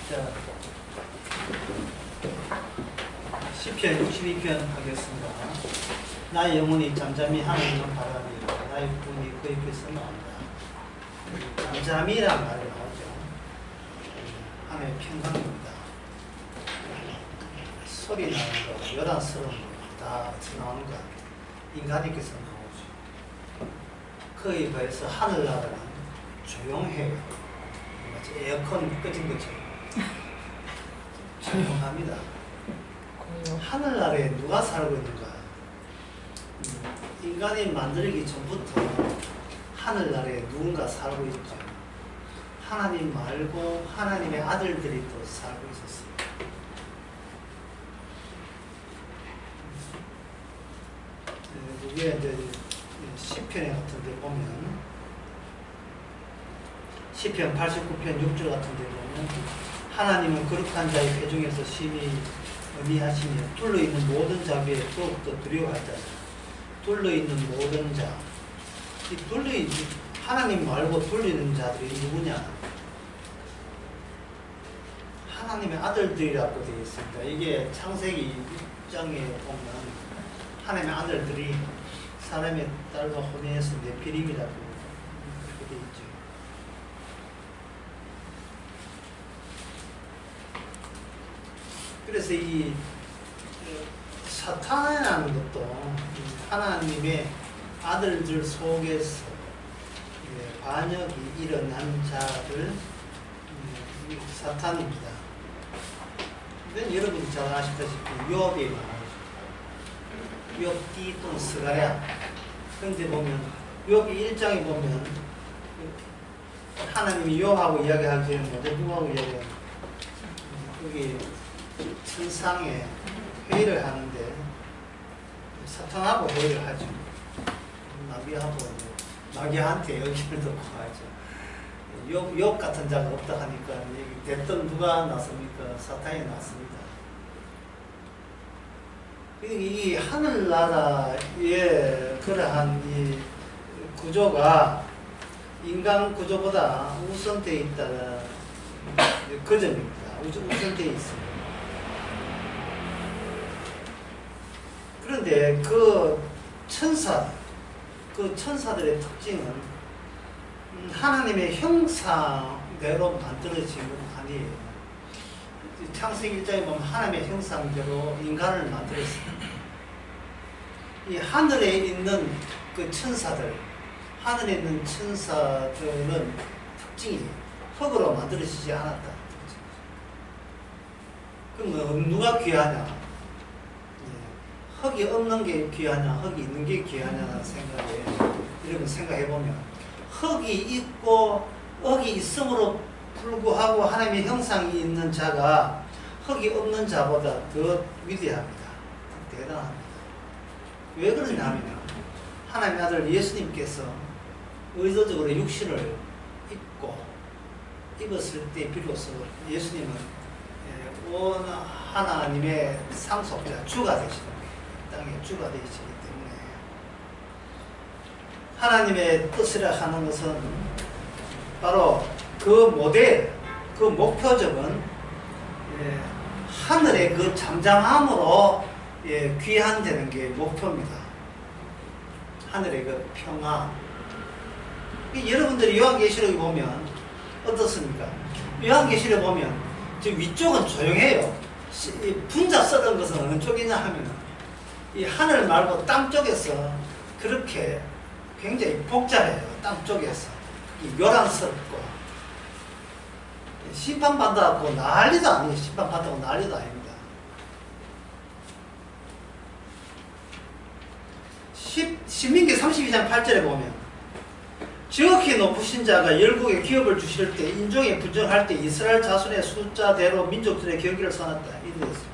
자, 시편 62편 하겠습니다. 나의 영혼이 잠잠히 하나님을 바라리라. 나의魂그의 께서 나온다. 잠잠이란 말이 나오죠. 하나의 평강입니다. 소리 나는 거, 요란스러운 거 다 나오는 것 같아요. 인간에게서 나오죠. 그에 비해서 하늘나라는 조용해요. 마치 에어컨 꺼진 것처럼 조용합니다. 하늘나라에 누가 살고 있는가? 인간이 만들기 전부터 하늘나라에 누군가 살고 있죠. 하나님 말고 하나님의 아들들이 또 살고 있었어요. 이게 이제 시편에 같은 데 보면 시편 89편 6절 같은 데 보면 하나님은 거룩한 자의 회중에서 심히 의미하시며 둘러있는 모든 자비에 더욱더 두려워하자. 둘러있는 모든 자. 하나님 말고 둘리는 자들이 누구냐? 하나님의 아들들이라고 되어 있습니다. 이게 창세기 6장에 보면 하나님의 아들들이 사람의 딸과 혼인해서 네피림이라고 그렇게 되어 있죠. 그래서 이 사탄이라는 것도 하나님의 아들들 속에서 반역이 일어난 자들 사탄입니다. 여러분이 잘 아시다시피 욥이 나오죠. 욥기 또는 스가랴. 그런데 보면 욥기 1장에 보면 하나님이 욥하고 이야기하기 전에 먼저 누구하고 이야기해요? 여기 천상에 회의를 하는데 사탄하고 회의를 하죠. 마귀한테 여기를 듣고 하죠. 욥 같은 자가 없다 하니까 여기 됐던 누가 났습니까? 사탄이 났습니다. 이 하늘나라의 그러한 이 구조가 인간 구조보다 우선되어 있다는 그 점입니다. 우선되어 있습니다. 그런데 그 천사들의 특징은 하나님의 형상대로 만들어진 건 아니에요. 창세기 1장에 보면 하나님의 형상대로 인간을 만들었습니다. 이 하늘에 있는 그 천사들, 하늘에 있는 천사들은 특징이 흙으로 만들어지지 않았다. 그럼 누가 귀하냐? 흙이 없는 게 귀하냐, 흙이 있는 게 귀하냐는 생각에 여러분 생각해보면 흙이 있고 흙이 있음으로 불구하고 하나님의 형상이 있는 자가 흙이 없는 자보다 더 위대합니다. 대단합니다. 왜 그러냐면 하나님의 아들 예수님께서 의도적으로 육신을 입었을 때 비로소 예수님은 온 하나님의 상속자, 주가 되시는 거예요. 땅의 주가 되시기 때문에 하나님의 뜻이라 하는 것은 바로 그 모델, 그 목표적은 하늘의 그 잠잠함으로 귀환되는 게 목표입니다. 하늘의 그 평화. 여러분들이 요한계시록에 보면 어떻습니까? 요한계시록에 보면 지금 위쪽은 조용해요. 분자 써던 것은 어느 쪽이냐 하면 이 하늘 말고 땅 쪽에서 그렇게 굉장히 복잡해요. 땅 쪽에서 요란스럽고 심판받았고 난리도 아니에요. 심판받았고 난리도 아닙니다. 신민기 32장 8절에 보면 지극히 높으신 자가 열국에 기업을 주실 때 인종에 분정할 때 이스라엘 자손의 숫자대로 민족들의 경기를 써놨다. 이렇게 되어 있습니다.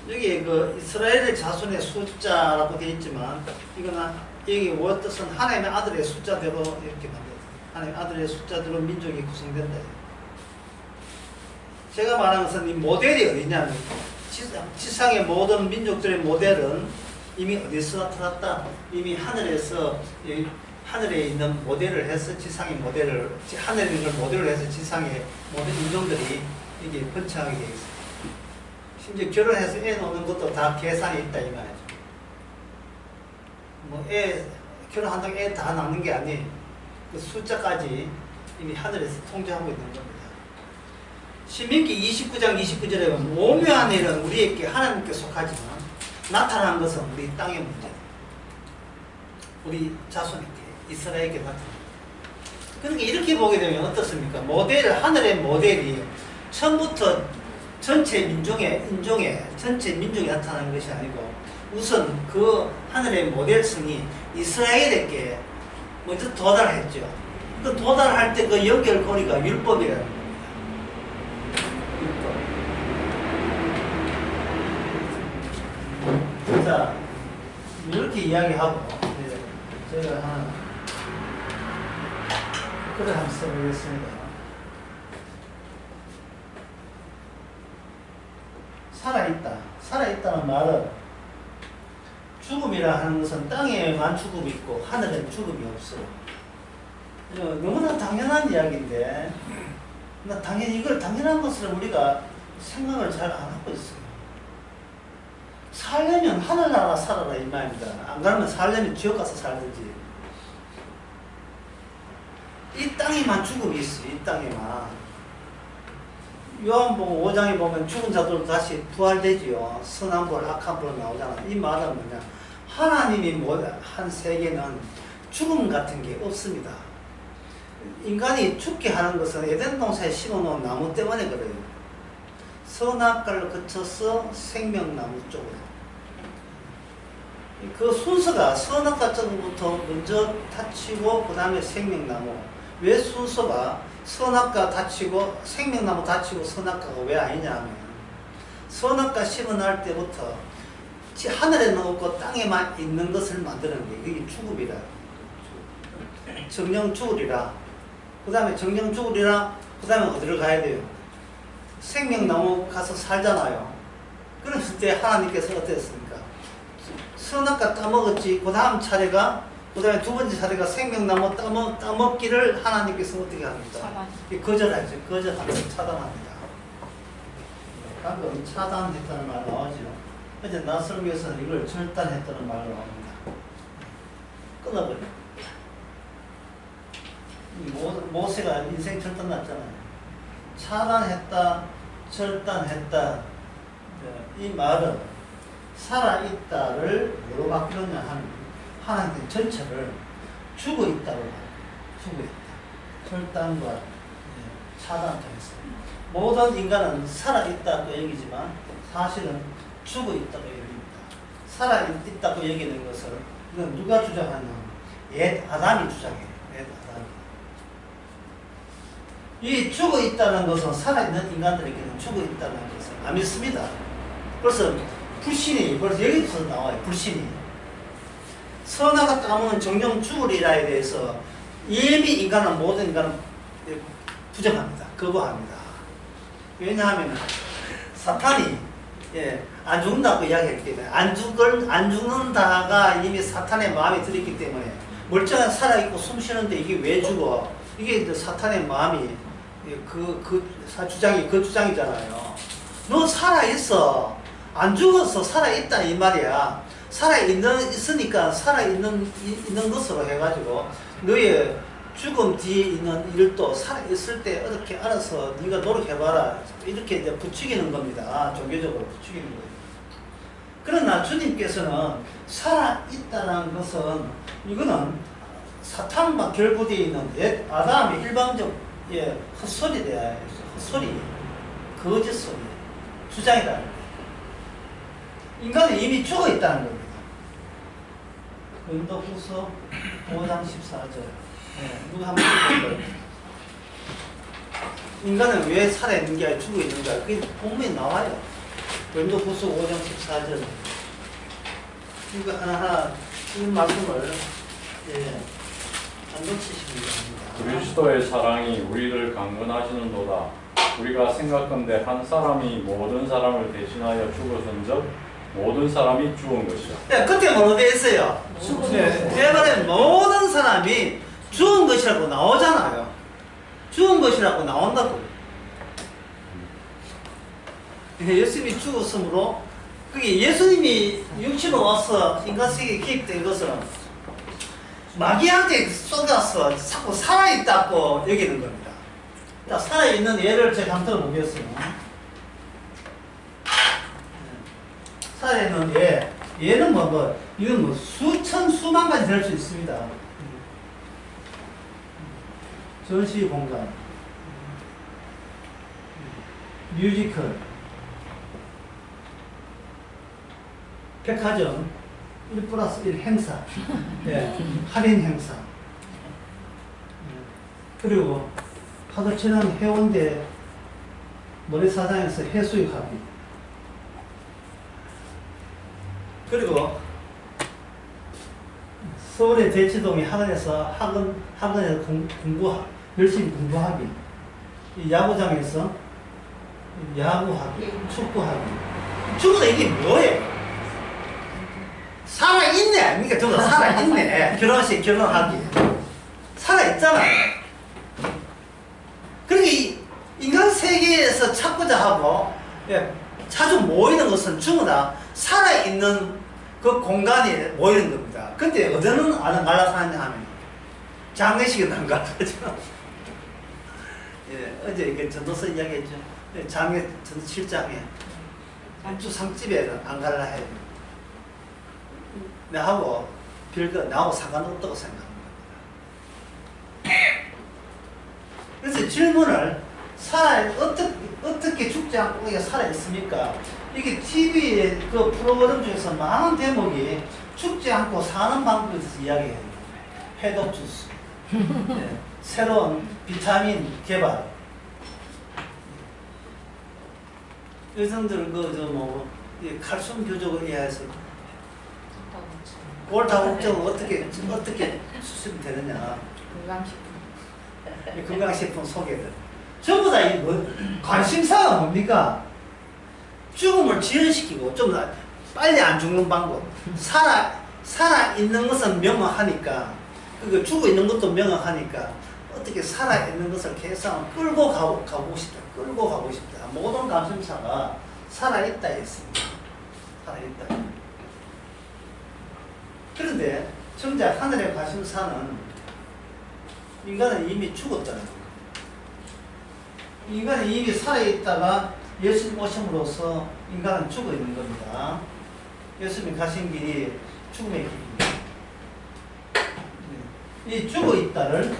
여기 그 이스라엘의 자손의 숫자라고 되어 있지만 이거는 여기 원 뜻은 하나님의 아들의 숫자대로 이렇게 만들어요. 하나님의 아들의 숫자대로 민족이 구성된다. 제가 말하는 것은 이 모델이 어디냐면 지상의 모든 민족들의 모델은 이미 어디서 나타났다? 이미 하늘에서 하늘에 있는 모델을 해서 지상의 모델을, 하늘에 있는 걸 모델을 해서 지상의 모든 인종들이 이게 번창하게 되어 있어요. 심지어 결혼해서 애 놓는 것도 다 계산이 있다 이 말이죠. 뭐 결혼한다고 애 다 낳는 게 아니, 그 숫자까지 이미 하늘에서 통제하고 있는 겁니다. 신명기 29장 29절에 보면 오묘한 일은 우리에게 하나님께 속하지만 나타난 것은 우리 땅의 문제다. 우리 자손에게, 이스라엘에게 나타납니다. 그러니까 이렇게 보게 되면 어떻습니까? 하늘의 모델이 처음부터 전체 인종에 전체 민족에 나타나는 것이 아니고 우선 그 하늘의 모델성이 이스라엘에게 먼저 도달했죠. 그 도달할 때 그 연결고리가 율법이라는 겁니다. 율법. 자, 이렇게 이야기하고 제가 하나 글을 한번 써보겠습니다. 살아있다는 말은 죽음이라 하는 것은 땅에만 죽음이 있고 하늘에는 죽음이 없어. 너무나 당연한 이야기인데 이걸 당연한 것을 우리가 생각을 잘 안 하고 있어요. 살려면 하늘나라 살아라 이 말입니다. 안 그러면 살려면 지옥 가서 살든지. 이 땅에만 죽음이 있어. 이 땅에만. 요한복음 5장에 보면 죽은 자들도 다시 부활되지요. 선한 볼, 악한 볼 나오잖아. 이 말은 뭐냐? 하나님이 한 세계는 죽음 같은 게 없습니다. 인간이 죽게 하는 것은 에덴 동산에 심어놓은 나무 때문에 그래요. 선악과를 거쳐서 생명나무 쪽으로. 그 순서가 선악과 쪽부터 먼저 다치고 그 다음에 생명나무. 왜 순서가 선악과 다치고 생명나무 다치고 선악과가 왜 아니냐 하면 선악과 심어날 때부터 하늘에는 없고 땅에만 있는 것을 만드는 게 그게 죽음이라. 정령 죽으리라. 그 다음에 정령 죽으리라. 그 다음에 어디를 가야 돼요? 생명나무 가서 살잖아요. 그랬을 때 하나님께서 어땠습니까? 선악과 따먹었지. 그 다음 차례가, 그 다음에 두 번째 차례가 생명나무 따먹기를 하나님께서 어떻게 합니까? 거절하죠. 거절하면 차단합니다. 방금 차단했다는 말 나오죠. 어제 나설교에서는 이걸 절단했다는 말로 나옵니다. 끊어버려. 모세가 인생 절단 났잖아요. 차단했다, 절단했다. 이 말은 살아있다를 뭐로 바꾸느냐 하는 하나님 전체를 죽어있다고 말해요. 죽어있다. 절단과 차단 통해서. 모든 인간은 살아있다고 여기지만 사실은 죽어있다고 여깁니다. 살아있다고 여기는 것을 이건 누가 주장하냐? 옛 아담이 주장해요. 옛 아담이. 이 죽어있다는 것은 살아있는 인간들에게는 죽어있다는 것은 안 믿습니다. 벌써 여기서 나와요. 불신이. 선악과 따먹은 정령 죽으리라에 대해서 이미 모든 인간은 부정합니다. 거부합니다. 왜냐하면 사탄이 안 죽는다고 이야기했기 때문에 안 죽는다가 이미 사탄의 마음에 들었기 때문에 멀쩡한 살아있고 숨쉬는데 이게 왜 죽어? 이게 사탄의 마음이 주장이 그 주장이잖아요. 너 살아있어. 안 죽어서 살아있다 이 말이야. 있으니까 살아있는 것으로 해가지고 너의 죽음 뒤에 있는 일도 살아있을 때 어떻게 알아서 네가 노력해봐라. 이렇게 이제 부추기는 겁니다. 종교적으로 부추기는 거예요. 그러나 주님께서는 살아있다는 것은 이거는 사탄과 결부되어 있는 옛 아담의 일방적 헛소리다. 헛소리, 거짓소리, 주장이라는 거예요. 인간은 이미 죽어있다는 겁니다. 고린도후서 5장 14절. 누가 한번 읽어볼까요? 인간은 왜 살아있는 게 아니라 죽어있는가? 그게 본문에 나와요. 고린도후서 5장 14절. 이거 하나하나 이 말씀을 안 놓치시기 바랍니다. 그리스도의 사랑이 우리를 강건하시는도다. 우리가 생각건대 한 사람이 모든 사람을 대신하여 죽었은즉 모든 사람이 죽은 것이라. 네, 그때 뭐로 돼 있어요? 에반에 모든 사람이 죽은 것이라고 나오잖아요. 죽은 것이라고 나온다고. 예수님이 죽었으므로 그게 예수님이 육체로 와서 인간세계에 개입된 것은 마귀한테 쏟아서 자꾸 살아있다고 여기는 겁니다. 자, 살아있는 예를 제가 한번 들어보겠습니다. 살아있는 예, 예는 이건 뭐 수천, 수만 가지 될 수 있습니다. 전시 공간, 뮤지컬, 백화점, 1+1 행사, 예, 할인 행사, 그리고 파도치는 해운대 모래사장에서 해수욕 하기, 그리고 서울의 대치동의 학원에서 열심히 공부하기, 이 야구장에서 야구하기, 축구하기. 죽어도 이게 뭐예요? 살아있네 아닙니까? 저거 살아있네. 결혼식 결혼하기. 살아있잖아요. 그러니까 이 인간 세계에서 찾고자 하고 자주 모이는 것은 전부 다 살아있는 그 공간에 모이는 겁니다. 근데 어디는 말라사느냐 하면 장례식은 안 가죠. 예, 어제 이게 전도서 이야기했죠. 장례 전실장에 안주 상집에 안 갈라 해요. 나하고 나하고 상관없다고 생각합니다. 그래서 질문을 어떻게 죽지 않고 이게 살아있습니까? 이게 TV의 그 프로그램 중에서 많은 대목이 죽지 않고 사는 방법에 대해서 이야기해요. 해독 주스, 네, 새로운 비타민 개발, 여성들 칼슘 교족을 의해서 골다공증 어떻게 수습이 되느냐, 건강식품 소개들 전부 다 이 관심사가 뭡니까? 죽음을 지연시키고 좀 빨리 안 죽는 방법. 살아 있는 것은 명확하니까, 죽어 있는 것도 명확하니까 어떻게 살아 있는 것을 계속 끌고 가고 싶다. 모든 관심사가 살아 있다 했습니다. 살아 있다. 그런데 정작 하늘의 관심사는 인간은 이미 죽었잖아요. 인간은 이미 살아있다가 예수님 오심으로써 인간은 죽어 있는 겁니다. 예수님이 가신 길이 죽음의 길입니다. 이 죽어 있다를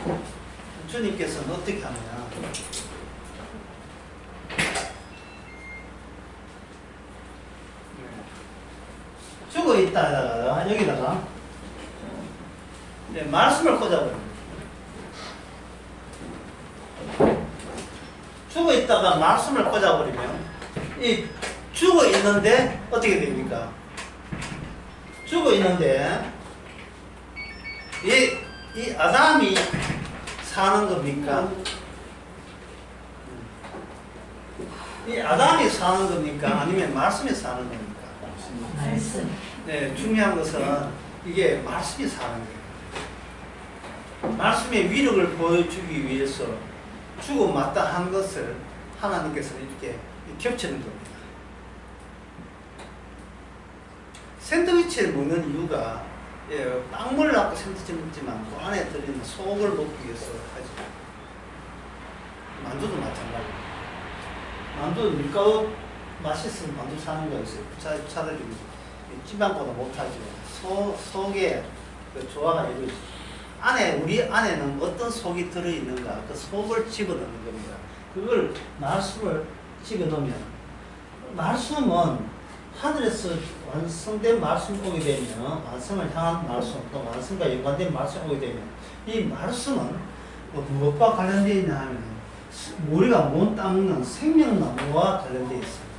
주님께서는 어떻게 하느냐. 죽어 있다가 여기다가 말씀을 꽂아버립니다. 죽어 있다가 말씀을 꽂아버리면 이 죽어 있는데 어떻게 됩니까? 죽어 있는데 이 아담이 사는 겁니까? 이 아담이 사는 겁니까? 아니면 말씀이 사는 겁니까? 말씀. 네, 중요한 것은 이게 말씀이 사는 거예요. 말씀의 위력을 보여주기 위해서 죽어 마땅한 것을 하나님께서 이렇게 겹치는 겁니다. 샌드위치를 먹는 이유가 빵을 넣고 샌드위치 먹지만 그 안에 들어있는 속을 먹기 위해서 하죠. 만두도 마찬가지예요. 만두 밀가루 맛있으면 만두 사는 거 있어요. 차라리 지방보다 못하죠. 속에 그 조화가 이루어지죠. 우리 안에는 어떤 속이 들어있는가, 그 속을 집어넣는 겁니다. 그걸 말씀을 집어넣으면, 말씀은 하늘에서 완성된 말씀이 오게 되면, 완성을 향한 말씀, 또 완성과 연관된 말씀이 오게 되면, 이 말씀은 무엇과 관련되어 있냐 하면, 우리가 못 따먹는 생명나무와 관련되어 있습니다.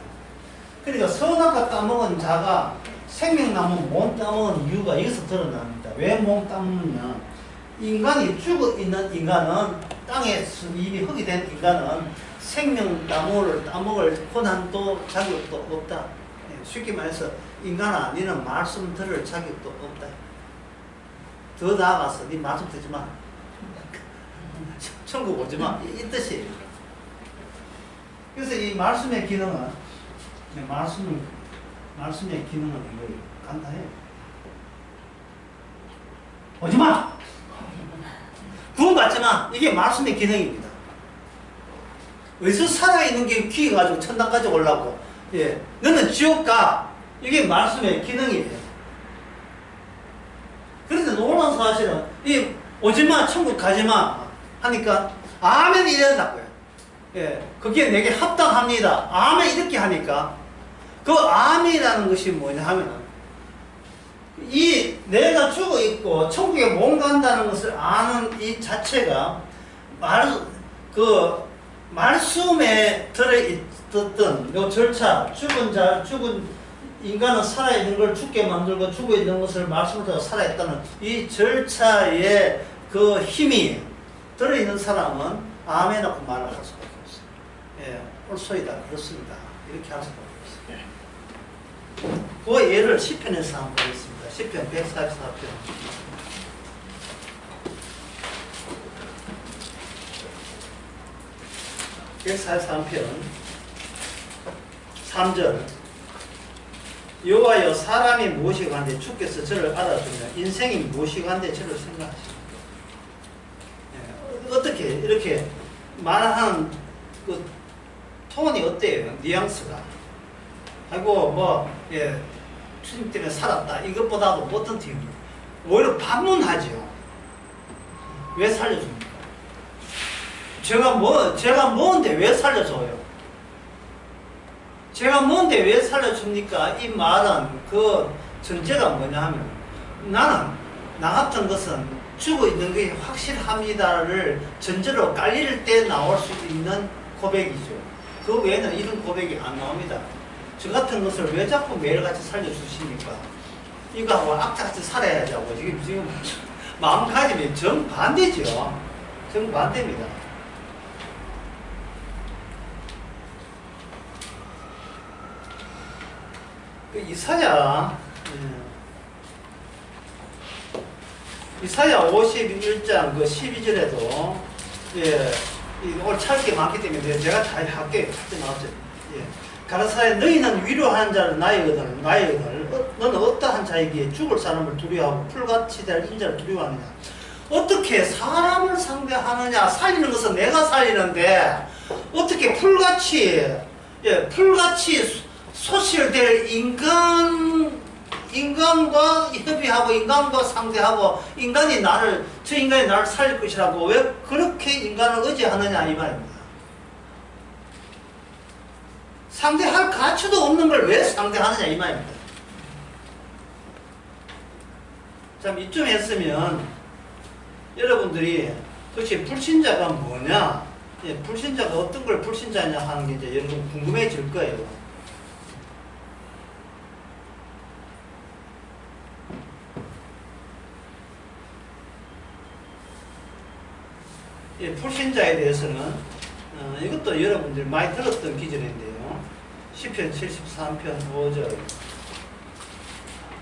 그러니까 선악과 따먹은 자가 생명나무 못 따먹은 이유가 여기서 드러납니다. 왜 못 따먹느냐? 인간이 죽어 있는 인간은, 땅에서 이미 흙이 된 인간은 생명나무를 따먹을 권한도 자격도 없다. 쉽게 말해서 인간아, 니는 말씀 들을 자격도 없다. 더 나아가서 니 말씀 듣지 마. 천국 오지 마. 이 뜻이에요. 그래서 이 말씀의 기능은, 말씀의 기능은 이거예요. 간단해요. 오지 마! 구원받지 마! 이게 말씀의 기능입니다. 어디서 살아있는 게 귀 가지고 천당까지 올라고. 예. 너는 지옥 가! 이게 말씀의 기능이에요. 그런데 놀라운 사실은, 이 오지 마! 천국 가지 마! 하니까, 아멘 이런다고요. 예. 그게 내게 합당합니다. 아멘 이렇게 하니까, 그 아멘이라는 것이 뭐냐 하면은, 이 내가 죽어 있고 천국에 못 간다는 것을 아는 이 자체가 말씀에 들어있던 요 절차, 죽은 인간은 살아있는 걸 죽게 만들고 죽어 있는 것을 말씀을 통해 살아있다는 이 절차의 그 힘이 들어있는 사람은 아멘하고 말을 할 수밖에 없어요. 예, 옳소이다, 그렇습니다. 이렇게 할 수밖에 없어요. 그 예를 시편에서 한번 보겠습니다. 시편 144편. 143편 3절. 여호와여, 사람이 무엇이 간데 주께서 저를 알아주며 인생이 무엇이 간데 저를 생각하십니까? 예, 어떻게 이렇게 말하는 그 톤이 어때요? 뉘앙스가. 아이고 예, 주님 때문에 살았다. 이것보다도 어떤 팀입니까? 오히려 반문하죠. 왜 살려줍니까? 제가 뭔데 왜 살려줘요? 제가 뭔데 왜 살려줍니까? 이 말은 그 전제가 뭐냐 하면, 나는 나 같은 것은 죽어 있는 게 확실합니다를 전제로 깔릴 때 나올 수 있는 고백이죠. 그 외에는 이런 고백이 안 나옵니다. 저 같은 것을 왜 자꾸 매일같이 살려주십니까? 이거하고 악착같이 살아야지 하고 지금 마음가짐이 정반대죠. 정반대입니다. 그 이사야 51장 그 12절에도 예, 오늘 찾을 게 많기 때문에 제가 다 할게요. 같이 나왔죠. 예. 가라사대 너희는 위로하는 자를 나이거든 너는 어떠한 자에게 죽을 사람을 두려워하고 풀같이 될 인자를 두려워하느냐. 어떻게 사람을 상대하느냐. 살리는 것은 내가 살리는데 어떻게 풀같이 소실될 인간과 협의하고 인간과 상대하고 저 인간이 나를 살릴 것이라고 왜 그렇게 인간을 의지하느냐 이 말입니다. 상대할 가치도 없는 걸 왜 상대하느냐 이 말입니다. 참 이쯤 했으면 여러분들이 도대체 불신자가 뭐냐, 불신자가 어떤 걸 불신자냐 하는 게 이제 여러분 궁금해질 거예요. 불신자에 대해서는 이것도 여러분들이 많이 들었던 기절인데요. 시편 73편 5절.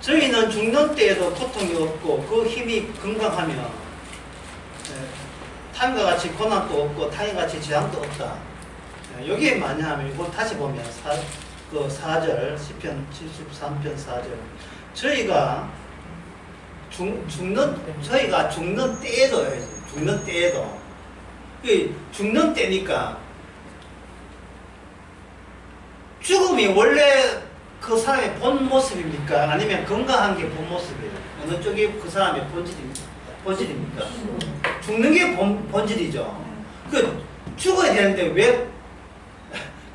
저희는 죽는 때에도 고통이 없고 그 힘이 건강하며 타인과 같이 고난도 없고 타인같이 재앙도 없다. 여기에 뭐냐면 이거 다시 보면 4절 시편 73편 4절. 저희가 죽는 때에도 죽는 때니까 죽음이 원래 그 사람의 본 모습입니까? 아니면 건강한 게 본 모습이에요? 어느 쪽이 그 사람의 본질입니까? 죽는 게 본질이죠. 죽어야 되는데 왜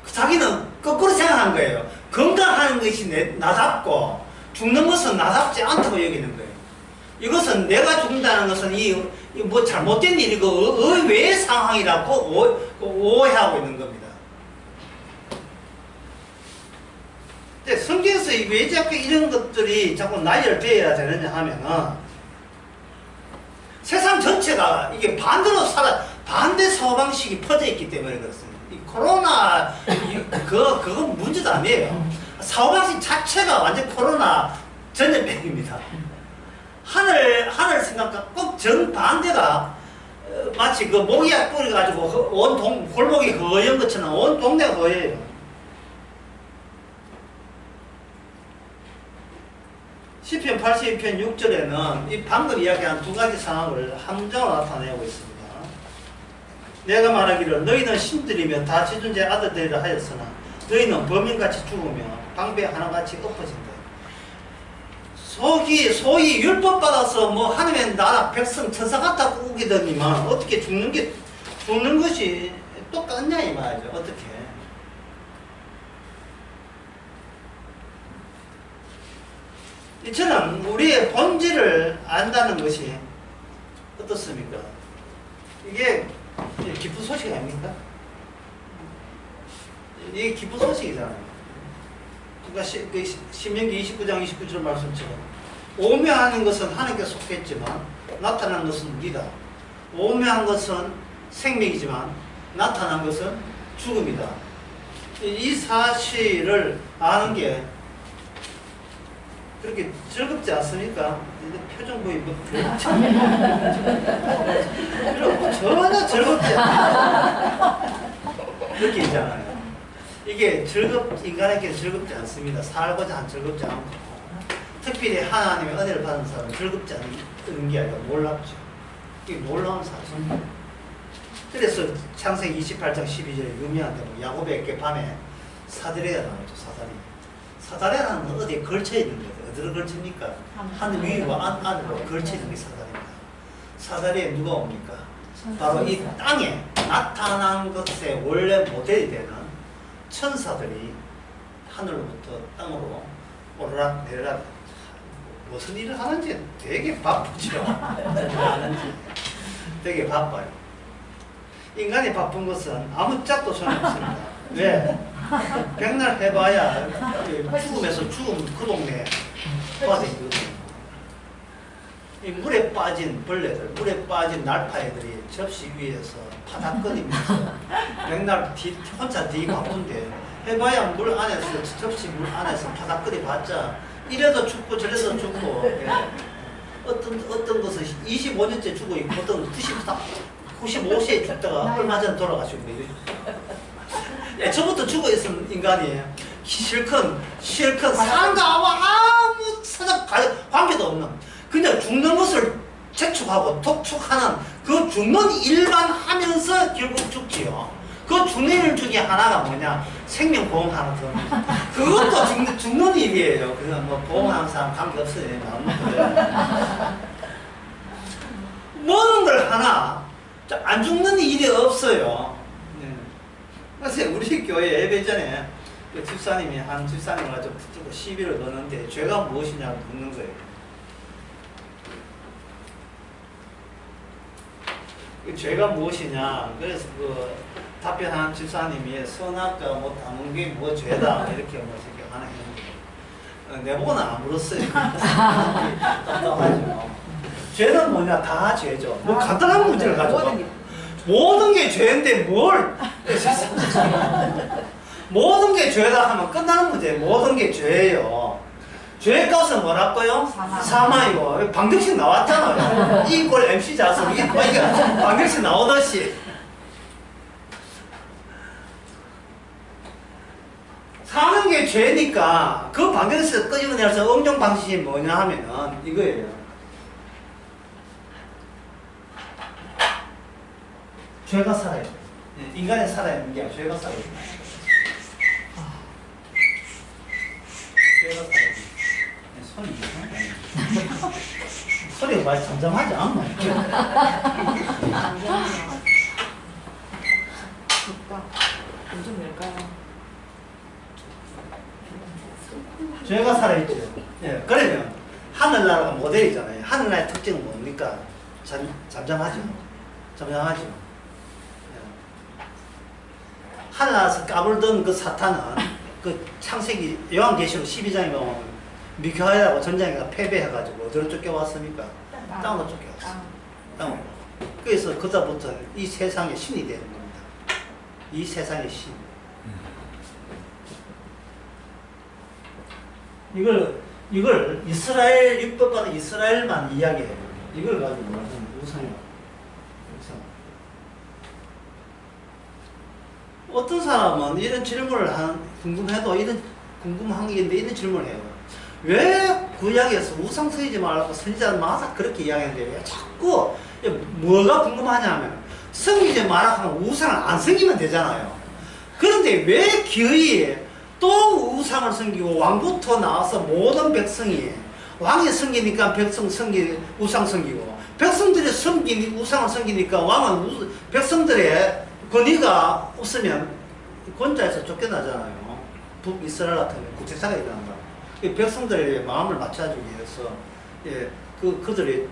자기는 거꾸로 생각한 거예요. 건강한 것이 나답고 죽는 것은 나답지 않다고 여기는 거예요. 이것은 내가 죽는다는 것은 뭐 잘못된 일이고 의외의 상황이라고 오해하고 있는 겁니다. 근데 성경에서 왜 자꾸 이런 것들이 자꾸 나열되어야 되느냐 하면은 세상 전체가 이게 반대 사고방식이 퍼져 있기 때문에 그렇습니다. 이 코로나 그건 문제도 아니에요. 사고방식 자체가 완전 코로나 전염병입니다. 하늘 생각과 꼭 정반대가 마치 그 모기약 뿌려가지고 골목이 허연 것처럼 온 동네가 허예요. 시편 82편 6절에는 이 방금 이야기한 두 가지 상황을 함정으로 나타내고 있습니다. 내가 말하기를 너희는 신들이며 다 지존재 아들들이라 하였으나 너희는 범인같이 죽으며 방배 하나같이 엎어진다. 소위 율법 받아서 뭐 하나님의 나라 백성 천사 같다 꾸기더니만 어떻게 죽는 것이 똑같냐 이 말이죠. 어떻게? 저는 우리의 본질을 안다는 것이 어떻습니까? 이게 기쁜 소식 아닙니까? 이게 기쁜 소식이잖아요. 그러니까 신명기 29장 29절 말씀처럼 오묘한 것은 하나님께 속했지만 나타난 것은 우리다. 오묘한 것은 생명이지만 나타난 것은 죽음이다. 이 사실을 아는 게 그렇게 즐겁지 않습니까? 표정 보이 뭐 전혀 즐겁지 않아요. 그렇게 있잖아요. 이게 인간에게 즐겁지 않습니다. 살고자 즐겁지 않고 특별히 하나님의 은혜를 받은 사람은 즐겁지 않은 게 아니라 놀랍죠. 이게 놀라운 사실입니다. 그래서 창세기 28장 12절에 유명한 대로 야곱에게 밤에 사다리가 나오죠. 사다리라는 건 어디에 걸쳐 있는 거예요. 어디로 걸칩니까? 하늘 위와 안으로 걸쳐 있는 게 사다리입니다. 사다리에 누가 옵니까? 바로 이 땅에 나타난 것의 원래 모델이 되는 천사들이 하늘로부터 땅으로 오르락 내리락 무슨 일을 하는지 되게 바쁘죠. 되게 바빠요. 인간이 바쁜 것은 아무 짝도 소용없습니다. 왜? 백날 해봐야 죽음에서 죽음 그 동네에 빠지거든요. 이 물에 빠진 벌레들, 물에 빠진 날파애들이 접시 위에서 파닥거리면서 백날 혼자 되게 바쁜데 해봐야 물 안에서 접시 물 안에서 파닥거리 봤자 이래도 죽고 저래도 죽고 예. 어떤 것은 25년째 죽어 있고 어떤 95세에 죽다가 얼마 전에 돌아가시고 예초부터 죽어 있은 인간이 실컷 상가와 아무 사적 관계도 없는 그냥 죽는 것을 재촉하고 독촉하는 그 죽는 일만 하면서 결국 죽지요. 그 죽는 일 중에 하나가 뭐냐? 생명보험하는 거. 그것도 죽는 일이에요. 그냥 뭐 보험하는 사람 관계없어요. 모든 걸 하나 안 죽는 일이 없어요. 네. 그래서 우리 교회 예배 전에 그 집사님이 한 집사님을 가지고 시비를 거는데 죄가 무엇이냐고 묻는 거예요. 죄가 무엇이냐? 그래서 그 답변한 집사님이 선악과 뭐 담은 게 뭐 죄다 이렇게 뭐 이렇게 하나 했는데 내보고는 안 물었어요. 답답하죠. 죄는 뭐냐? 다 죄죠. 뭐 간단한 문제를 가지고 모든 게 죄인데 뭘 모든 게 죄다 하면 끝나는 문제. 모든 게 죄예요. 죄의 값은 뭐라고요? 사마이고. 방정식 나왔잖아요. 이꼴 MC 자석 이게 방정식 나오듯이 사는 게 죄니까 그 방정식에서 끄집어내서 응용 방식이 뭐냐 하면은 이거예요. 죄가 살아야 돼. 인간이 살아야 하는 게 아니라 죄가 살아야 돼. 죄가 살아야 돼. 손이 이상하네. 소리가 많이 잠잠하지 않나? 좀 낼까요? 죄가 살아있죠. 예, 그러면 하늘나라가 모델이잖아요. 하늘나라의 특징은 뭡니까? 잠잠하죠. 잠잠하죠. 예. 하늘나라에서 까불던 그 사탄은 그 창세기 요한계시록 12장에 보면 미카엘하고 전쟁이가 패배해가지고 어디로 쫓겨왔습니까? 땅으로 쫓겨왔어. 땅으로. 그래서 그다부터 이 세상의 신이 되는 겁니다. 이 세상의 신. 이걸 이스라엘 율법과는 이스라엘만 이야기해요. 이걸 가지고 말하는 우상이라고. 어떤 사람은 이런 질문을 궁금해도 이런 궁금한 게 있는데 이런 질문을 해요. 왜 구약에서 우상 쓰이지 말라고 선지자마다 그렇게 이야기하는데 왜 자꾸 뭐가 궁금하냐면 섬기지 말라고 하면 우상을 안 섬기면 되잖아요. 그런데 왜 기어이 또 우상을 섬기고 왕부터 나와서 모든 백성이 왕이 섬기니까 우상 섬기고 백성들이 섬기니 우상을 섬기니까 왕은 백성들의 권위가 없으면 권자에서 쫓겨나잖아요. 북이스라엘 같으면 국제사가 일어난다. 백성들의 마음을 맞춰주기 위해서 그들의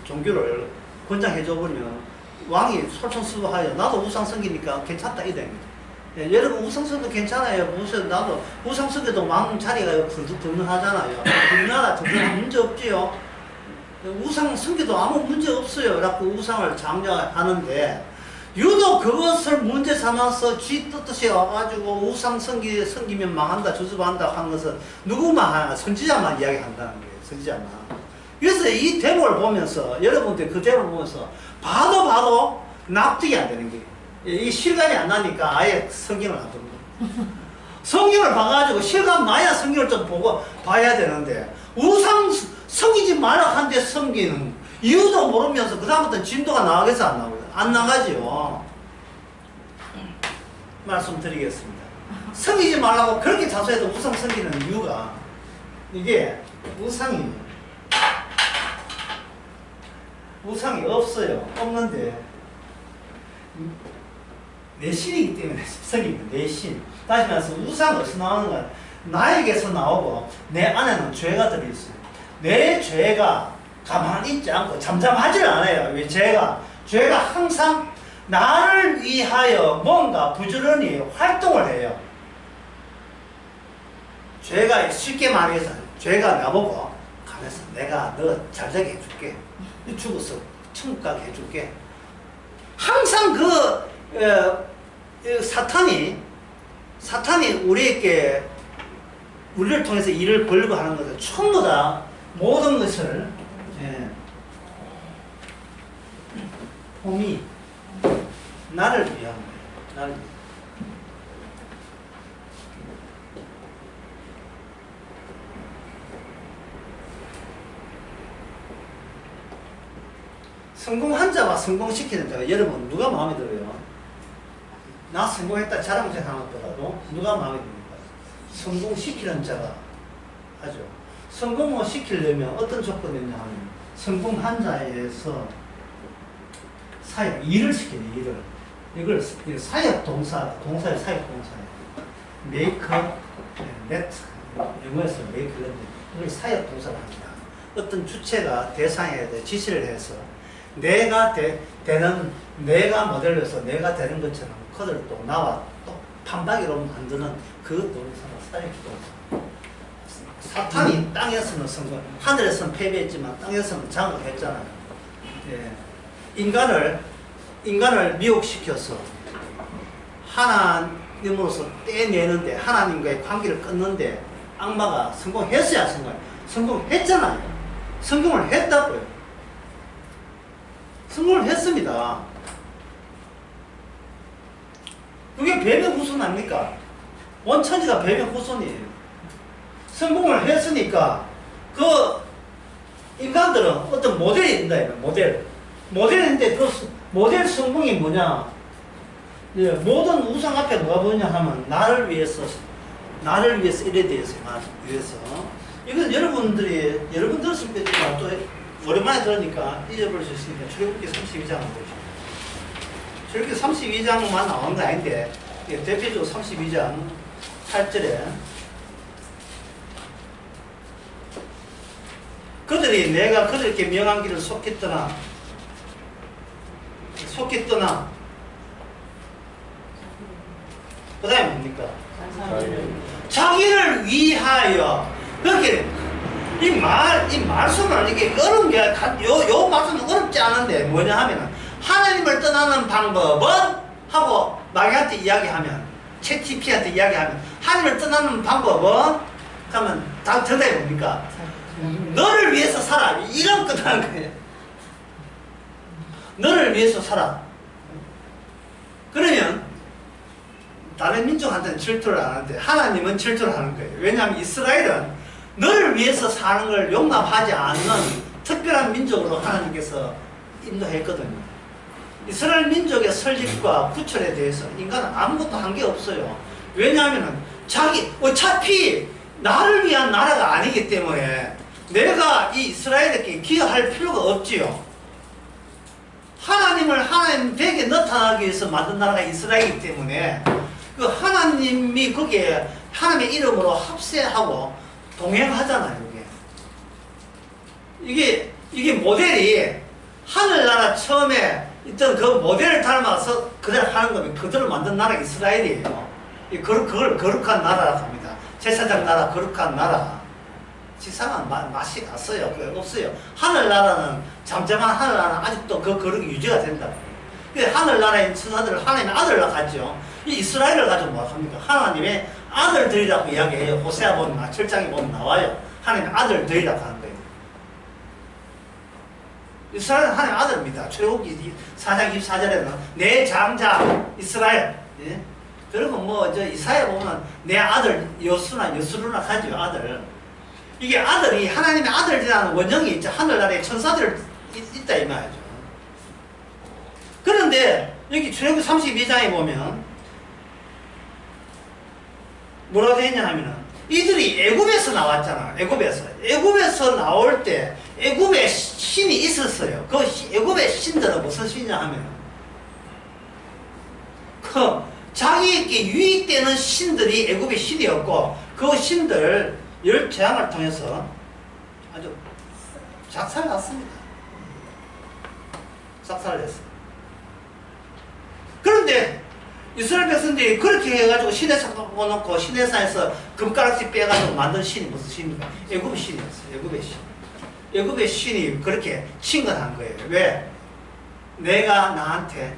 종교를 권장해줘버리면 왕이 솔선수범하여 나도 우상 섬기니까 괜찮다 이 됩니다. 여러분 우상 섬기도 괜찮아요. 나도 우상 섬기도 마음 자리가 든든하잖아요. 우리나라 든든한 문제 없지요. 우상 섬기도 아무 문제 없어요. 라고 우상을 장려하는데 유독 그것을 문제 삼아서 쥐 뜯듯이 와가지고 우상 섬기면 망한다, 저주받는다 하는 것은 누구만 하나, 선지자만 이야기한다는 거예요. 선지자만. 그래서 이 대목을 보면서, 여러분들 그 대목을 보면서 봐도 납득이 안 되는 거예요. 이 실감이 안 나니까 아예 성경을 안 봅니다. 성경을 봐가지고 실감 나야 성경을 좀 보고 봐야 되는데, 우상 섬기지 말라 한데 섬기는 이유도 모르면서 그다음부터 진도가 나가겠어 안 나오고요? 안 나가지요. 말씀드리겠습니다. 섬기지 말라고 그렇게 자수해도 우상 섬기는 이유가 이게 우상이 없어요. 없는데 내 신이기 때문에 섬깁니다. 내 신. 다시 말해서 우상 어디서 나오는 건 나에게서 나오고 내 안에는 죄가 들어있어요. 내 죄가 가만히 있지 않고 잠잠하지를 않아요. 왜 죄가 항상 나를 위하여 뭔가 부지런히 활동을 해요. 죄가 쉽게 말해서 죄가 나보고 가면서 내가 너 잘되게 해줄게. 죽어서 천국 가게 해줄게. 항상 사탄이 우리를 통해서 일을 벌고 하는 것을 전부 다 모든 것을 폼이 나를 위한 거예요. 나를 위한. 성공한 자와 성공시키는 자가 여러분 누가 마음에 들어요? 나 성공했다 자랑하는 것보다도 누가 마음에 듭니까? 성공시키는 자가 하죠. 성공을 시키려면 어떤 조건이 있냐 하면 성공한 자에서 사역, 일을 시키는 일을. 이걸 사역 동사의 사역 동사예요. make, let, 영어에서 make, 이걸 사역 동사를 합니다. 어떤 주체가 대상에 지시를 해서 내가 모델로서 내가 되는 것처럼 그들을 또 나와 또 판박이로 만드는 그 동사가 사역 동사. 사탄이 땅에서는 성공, 하늘에서는 패배했지만 땅에서는 장악했잖아요. 예. 인간을 미혹시켜서 하나님으로서 떼내는데, 하나님과의 관계를 끊는데 악마가 성공했어야 성공했잖아요. 성공을 했다고요. 성공을 했습니다. 그게 배명 후손 아닙니까? 원천지가 배명 후손이에요. 성공을 했으니까 그 인간들은 어떤 모델이 있다. 모델인데 그 모델 성공이 뭐냐? 예, 모든 우상 앞에 뭐가 보이냐 하면 나를 위해서 일에 대해서 위해서. 이건 여러분 들었을 때지만 또 오랜만에 들으니까 잊어버릴 수 있으니까 출애굽기 32장을 보시죠. 출애굽기 32장만 나온 거 아닌데 대표적으로 32장 8절에 그들이 내가 그들에게 명한 길을 속히 떠나 그 다음에 뭡니까? 자기를 위하여. 그렇게 이 말씀은 이게 어려운 게 요 말씀은 어렵지 않은데 뭐냐 하면은 하나님을 떠나는 방법은 하고 마귀한테 이야기하면 챗GPT한테 이야기하면 하나님을 떠나는 방법은 그러면 다 정답이 뭡니까? 너를 위해서 살아. 이런 끝나는 거예요. 너를 위해서 살아. 그러면 다른 민족한테는 질투를 안 하는데 하나님은 질투를 하는 거예요. 왜냐하면 이스라엘은 너를 위해서 사는 걸 용납하지 않는 특별한 민족으로 하나님께서 인도했거든요. 이스라엘 민족의 설립과 구철에 대해서 인간은 아무것도 한 게 없어요. 왜냐하면 어차피 나를 위한 나라가 아니기 때문에 내가 이 이스라엘에게 기여할 필요가 없지요. 하나님을 하나님 댁에 나타나기 위해서 만든 나라가 이스라엘이기 때문에 그 하나님이 거기에 하나님의 이름으로 합세하고 동행하잖아요. 이게 모델이 하늘나라 처음에 있던 그 모델을 닮아서 그대로 하는 거면 그대로 만든 나라가 이스라엘이에요. 그걸 거룩한 나라라고 합니다. 제사장 나라, 거룩한 나라. 지상은 맛이 갔어요. 그게 없어요. 하늘나라는, 잠잠한 하늘나라는 아직도 그 거룩이 유지가 된다. 하늘나라의 천사들을 하나님의 아들로 가죠. 이 이스라엘을 가지고 뭐 합니까? 하나님의 아들들이라고 이야기해요. 호세아 보면, 7장에 보면 나와요. 하나님의 아들들이라고 하는 거예요. 이스라엘은 하나님의 아들입니다. 출애굽기 4장 24절에는 내 장자 이스라엘. 예? 그리고 이사야 보면 내 아들 여수루나 가지요. 아들. 이게 아들이 하나님의 아들이라는 원형이 있죠. 하늘나라에 천사들 있다 이 말이죠. 그런데 여기 출애굽기 32장에 보면 뭐라고 되어 있냐 하면은 이들이 애굽에서 나왔잖아. 애굽에서 나올 때 애굽에 신이 있었어요. 그 애굽의 신들은 무슨 신이냐 하면 그 자기에게 유익되는 신들이 애굽의 신이었고 그 신들 10재앙을 통해서 아주 작살났습니다. 작살냈어요. 그런데 이스라엘 백성들이 그렇게 해가지고 시내산 놓고 시내산에서 금가락지 빼가지고 만든 신이 무슨 신입니까? 애굽의 신이었어요. 애굽의 신. 애굽의 신이 그렇게 친근한 거예요. 왜? 내가 나한테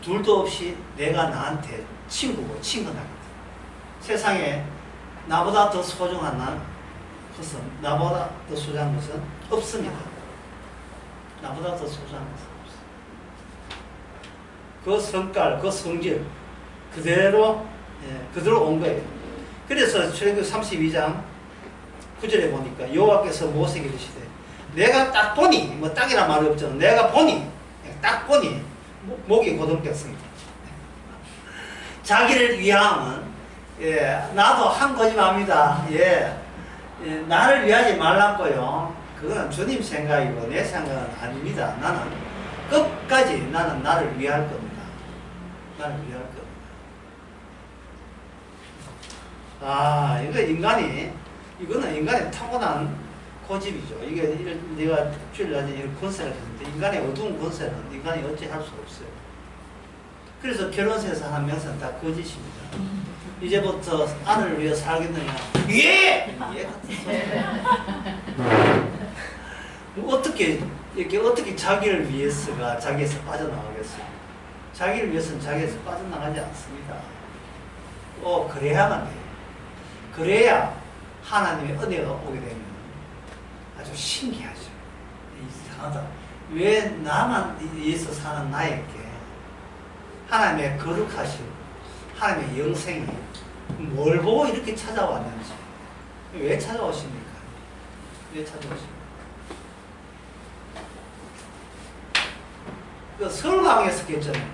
둘도 없이 내가 나한테 친구고 친근하거든. 세상에 나보다 더 소중한 것은 나보다 더 소중한 것은 없습니다. 나보다 더 소중한 것은 없어요. 그 성깔, 그 성질 그대로 온 거예요. 그래서 출애굽기 32장 9절에 보니까 여호와께서 모세에게 이르시되 내가 딱 보니 딱이란 말이 없잖아. 내가 보니 딱 보니 목이 고동겼습니다. 자기를 위함은 나도 한 거짓말입니다. 나를 위하지 말라고요. 그건 주님 생각이고 내 생각은 아닙니다. 나는 끝까지 나는 나를 위할 겁니다. 나를 위할 겁니다. 이거는 인간의 타고난 고집이죠. 이게 내가 주일날에 이런 권세를 했는데 인간의 어두운 권세는 인간이 어찌할 수 없어요. 그래서 결혼해서 한 명은 다 거짓입니다. 이제부터 아내를 위해 살겠느냐? 예! 어떻게 자기를 위해서가 자기에서 빠져나가겠어요? 자기를 위해서는 자기에서 빠져나가지 않습니다. 그래야만 돼요. 그래야 하나님의 은혜가 오게 되면 아주 신기하죠. 이상하다. 왜 나만 위해서 사는 나에게 하나님의 거룩하심, 하나님의 영생이 뭘 보고 이렇게 찾아왔는지, 왜 찾아오십니까? 왜 찾아오십니까? 그 서울강에서 했잖아요.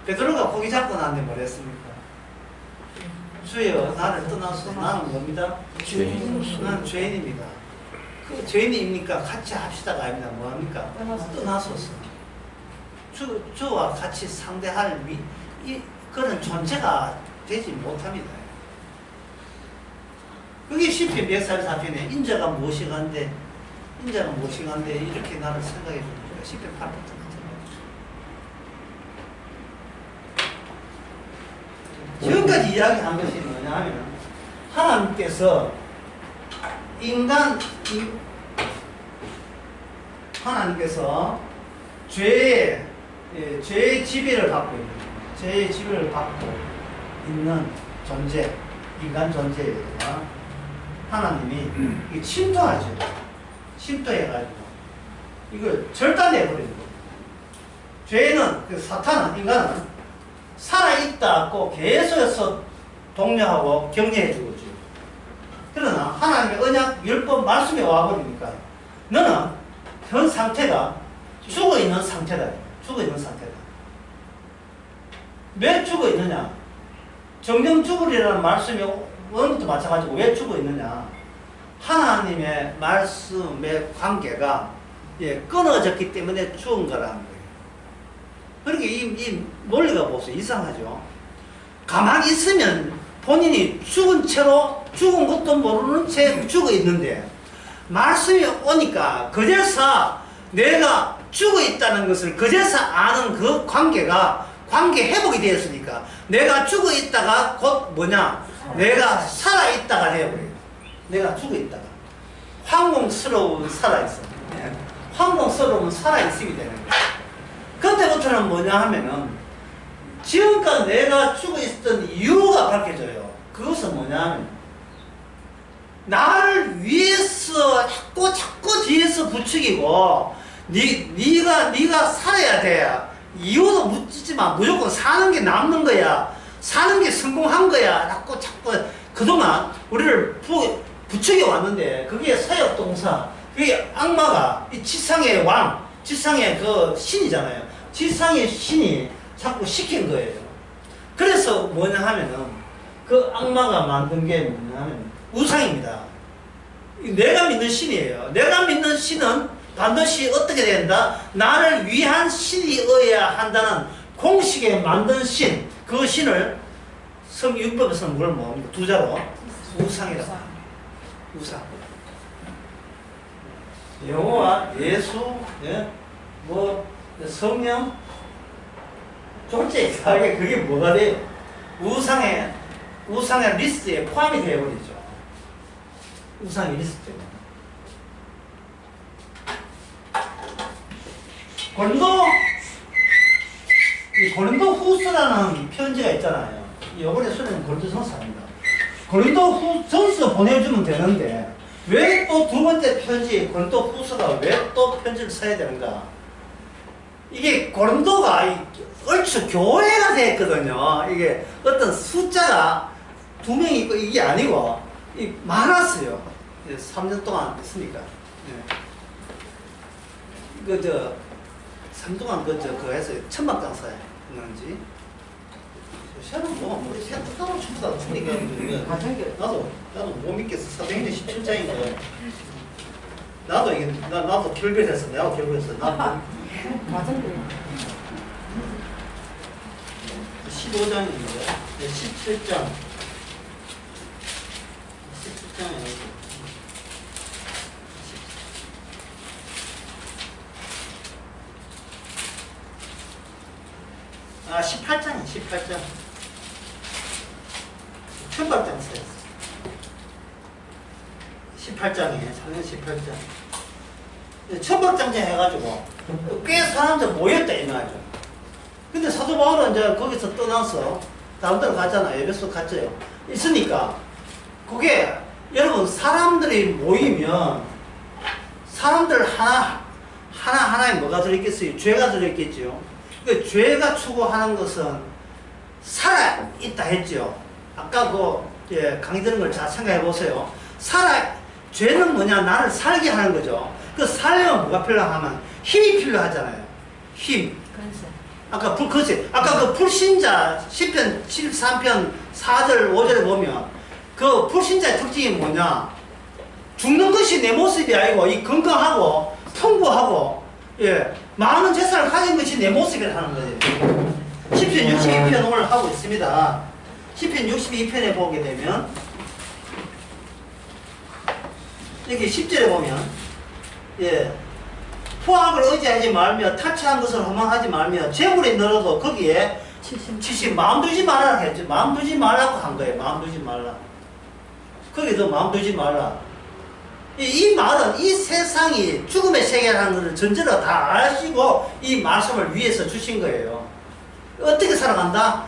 베드로가 고기 잡고 나는데 뭐랬습니까? 주여 나를 떠나서 나는 뭡니다? 죄인. 나는 죄인입니다. 그 죄인입니까? 같이 합시다가 아닙니다. 뭐합니까? 떠나소서. 주와 같이 상대할 그런 존재가 되지 못합니다. 그게 시편 144편에 인자가 무엇이간데 이렇게 나를 생각해 주는 거예요. 시편 8편부터 지금까지 이야기한 것이 뭐냐 하면 하나님께서 하나님께서 죄의 지배를 받고 있는 존재, 인간 존재예요. 하나님이 이게 침투하죠. 침투해가지고 이걸 절단해버리는 거예요. 죄는, 그 사탄은, 인간은 살아있다고 계속해서 독려하고 격려해주고 있죠. 그러나 하나님의 언약 율법 말씀에 와버리니까 너는 현 상태가 죽어있는 상태다. 죽어있는 상태다. 왜 죽어있느냐? 정령 죽으리라는 말씀이 오는 것도 마찬가지고 왜 죽어있느냐? 하나님의 말씀의 관계가 끊어졌기 때문에 죽은 거라는 거예요. 그러니까 이 논리가 보세요. 이상하죠? 가만히 있으면 본인이 죽은 채로 죽은 것도 모르는 채 죽어 있는데 말씀이 오니까 그제서 내가 죽어 있다는 것을 그제서 아는 그 관계가 관계 회복이 되었으니까 내가 죽어 있다가 곧 뭐냐? 내가 살아 있다가 되어버려요. 내가 죽어 있다가 황공스러운 살아있어. 황공스러운 살아있음이 되는 거예요. 그때부터는 뭐냐 하면은 지금까지 내가 죽어 있었던 이유가 밝혀져요. 그것은 뭐냐 하면 나를 위해서 자꾸 뒤에서 부추기고 네가 살아야 돼. 이유도 묻지만 무조건 사는 게 남는 거야. 사는 게 성공한 거야. 자꾸 그동안 우리를 부추겨 왔는데 그게 서역동사, 그게 악마가 이 지상의 왕, 지상의 그 신이잖아요. 지상의 신이 자꾸 시킨 거예요. 그래서 뭐냐 하면은 그 악마가 만든 게 뭐냐 하면 우상입니다. 내가 믿는 신이에요. 내가 믿는 신은 반드시 어떻게 된다? 나를 위한 신이어야 한다는 공식에 만든 신, 그 신을 성율법에서는 뭘 뭡니까? 두 자로 우상이라고 합니다. 우상. 여호와, 예수, 뭐 성령, 졸제 이상하게 그게 뭐가 돼요? 우상의 리스트에 포함이 되어버리죠. 우상의 리스트 때문에. 고린도 후서라는 편지가 있잖아요. 이번에 쓰는 고린도 전서입니다. 고린도 전서 보내주면 되는데 왜 또 두 번째 편지 고린도 후서가 왜 또 편지를 써야 되는가? 이게 고린도가 얼추 교회가 됐거든요. 이게 어떤 숫자가 2명이 있고 이게 아니고 많았어요. 3년 동안 했으니까. 그저 3년 동안 그거 해서 천막장사에 했는지. 시험은 뭐 시험 끝나면 전부 다 쓰니까 나도 못 믿겠어. 사도행전 17장인데 나도 결별했어. 내가 결별했어. 나도 15장인데 17장 17장에 아 18장이야. 18장 천박장사였어. 18장이에요. 작년 18장 천박장사 해가지고 꽤 사람들 모였다 이 말이죠. 근데 사도 바울은 이제 거기서 떠나서 다른 데로 갔잖아요. 에베소 갔죠. 있으니까 그게 여러분 사람들이 모이면 사람들 하나에 뭐가 들어있겠어요? 죄가 들어있겠죠. 그 죄가 추구하는 것은 살아있다 했죠. 아까 강의 들은 걸 잘 생각해 보세요. 죄는 뭐냐? 나를 살게 하는 거죠. 그 살려면 뭐가 필요하면 힘이 필요하잖아요. 힘. 아까 그 불신자 10편 73편 4절 5절에 보면 그 불신자의 특징이 뭐냐? 죽는 것이 내 모습이 아니고 이 건강하고 풍부하고 많은 재산을 가진 것이 내 모습이라는 거예요. 10편 62편 오늘 하고 있습니다. 10편 62편에 보게 되면 여기 10절에 보면 포악을 의지하지 말며 타치한 것을 허망하지 말며 재물이 늘어도 거기에 마음 두지 말라 했죠. 마음 두지 말라고 한 거예요. 마음 두지 말라. 거기도 마음 두지 말라. 이 말은 이 세상이 죽음의 세계라는 것을 전제로 다 아시고 이 말씀을 위해서 주신 거예요. 어떻게 살아간다?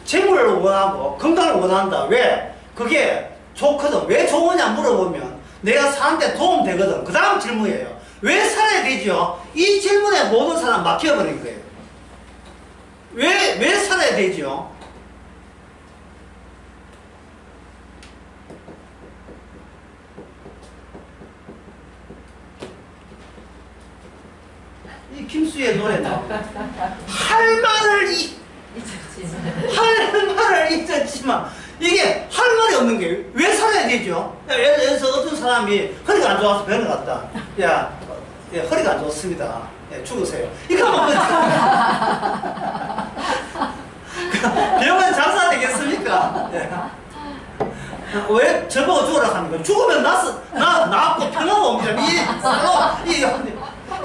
재물을 원하고 건강을 원한다. 왜? 그게 좋거든. 왜 좋으냐 물어보면 내가 사는데 도움 되거든. 그 다음 질문이에요. 왜 살아야 되죠? 이 질문에 모든 사람 막혀버린 거예요. 왜 살아야 되죠? 이 김수의 노래 나옵니다. 할 말을 할 말을 잊었지만 이게 할 말이 없는 게 왜 살아야 되죠? 예를 들어서 어떤 사람이 허리가 안 좋아서 병원 갔다. 야, 허리가 안 좋습니다. 죽으세요. 이거 하면 병원 장사 되겠습니까? 왜 저보고 죽으라 합니까? 죽으면 나았고 평화가 옵니다.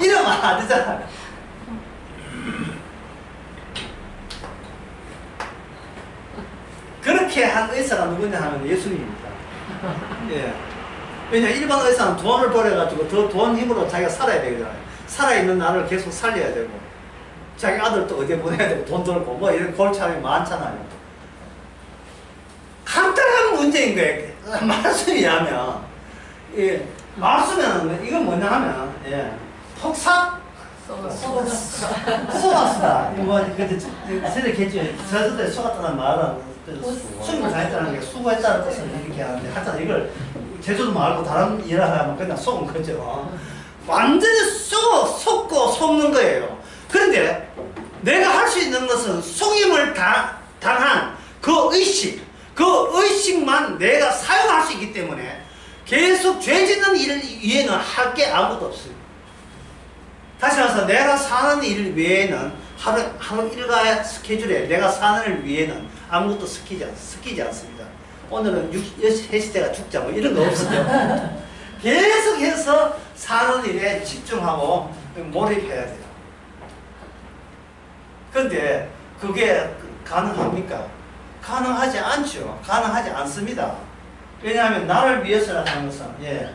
이러면 안 되잖아. 그렇게 한 의사가 누구냐 하면 예수님입니다. 예. 왜냐 일반 의사는 돈을 벌여가지고 더 돈 힘으로 자기가 살아야 되잖아요. 살아있는 나를 계속 살려야 되고 자기 아들도 어디에 보내야 되고 돈 벌고 뭐 이런 골참이 많잖아요. 간단한 문제인 거예요. 말씀이냐면 예. 말씀은 이건 뭐냐 하면 예. 폭삭 속았다. 뭐 그때 생각했죠. 저때 속았다는 말은 수입을 다했다는 게 수고했다는 뜻을 이렇게 하는데 하여튼 이걸 제주도 말고 다른 일을 하면 그냥 속은 거죠. 완전히 속고 속는 거예요. 그런데 내가 할 수 있는 것은 속임을 당한 그 의식만 내가 사용할 수 있기 때문에 계속 죄 짓는 일 위에는 할 게 아무것도 없어요. 다시 말해서 내가 사는 일 외에는 하루 일과의 스케줄에 내가 사는 일 위에는 아무것도 섞이지 않습니다. 오늘은 6시 때가 죽자 뭐 이런 거 없어요. 계속해서 사는 일에 집중하고 몰입해야 돼요. 그런데 그게 가능합니까? 가능하지 않죠. 가능하지 않습니다. 왜냐하면 나를 위해서라는 하는 것은 예.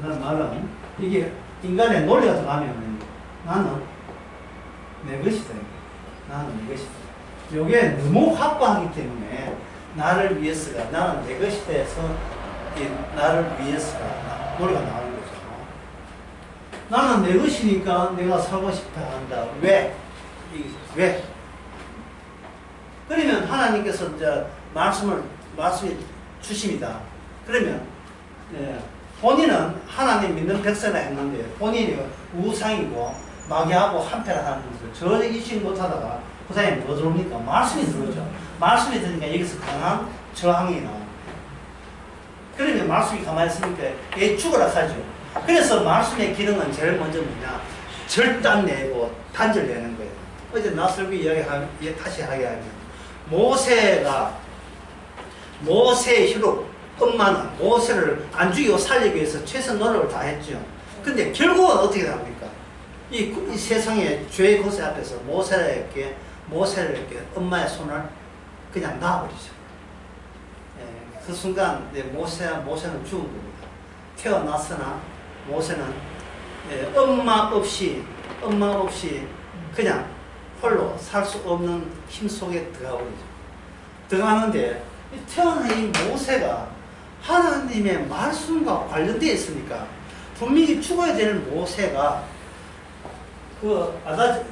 그 말은 이게 인간의 논리가 들어가면 나는 내 것이다. 나는 내 것이다. 이게 너무 확고하기 때문에 나를 위해서가 나는 내 것이다 해서 나를 위해서가 논리가 나오는 거죠. 나는 내 것이니까 내가 살고 싶어 한다. 왜? 그러면 하나님께서 이제 말씀이 주십니다. 그러면 본인은 하나님 믿는 백성이라 했는데 본인이 우상이고 마귀하고 한패를 하는 것을 전혀 인식 못하다가 그 사이에 뭐 들어옵니까? 말씀이 들어오죠. 말씀이 들으니까 여기서 강한 저항이 나옵니다. 그러면 말씀이 가만히 있으니까 얘 죽어라 하죠. 그래서 말씀의 기능은 제일 먼저 뭐냐? 절단내고 단절내는 거예요. 어제 나설기 다시 하게 하면 모세의 희로 엄마는 모세를 안 죽이고 살리기 위해서 최선 노력을 다 했죠. 근데 결국은 어떻게 됩니까? 이 세상의 죄의 고세 앞에서 모세를 이렇게 엄마의 손을 그냥 놔버리죠. 예, 그 순간 모세는 죽은 겁니다. 태어났으나 모세는 엄마 없이 그냥 홀로 살 수 없는 힘 속에 들어가버리죠. 들어가는데 태어난 이 모세가 하나님의 말씀과 관련되어 있으니까 분명히 죽어야 될 모세가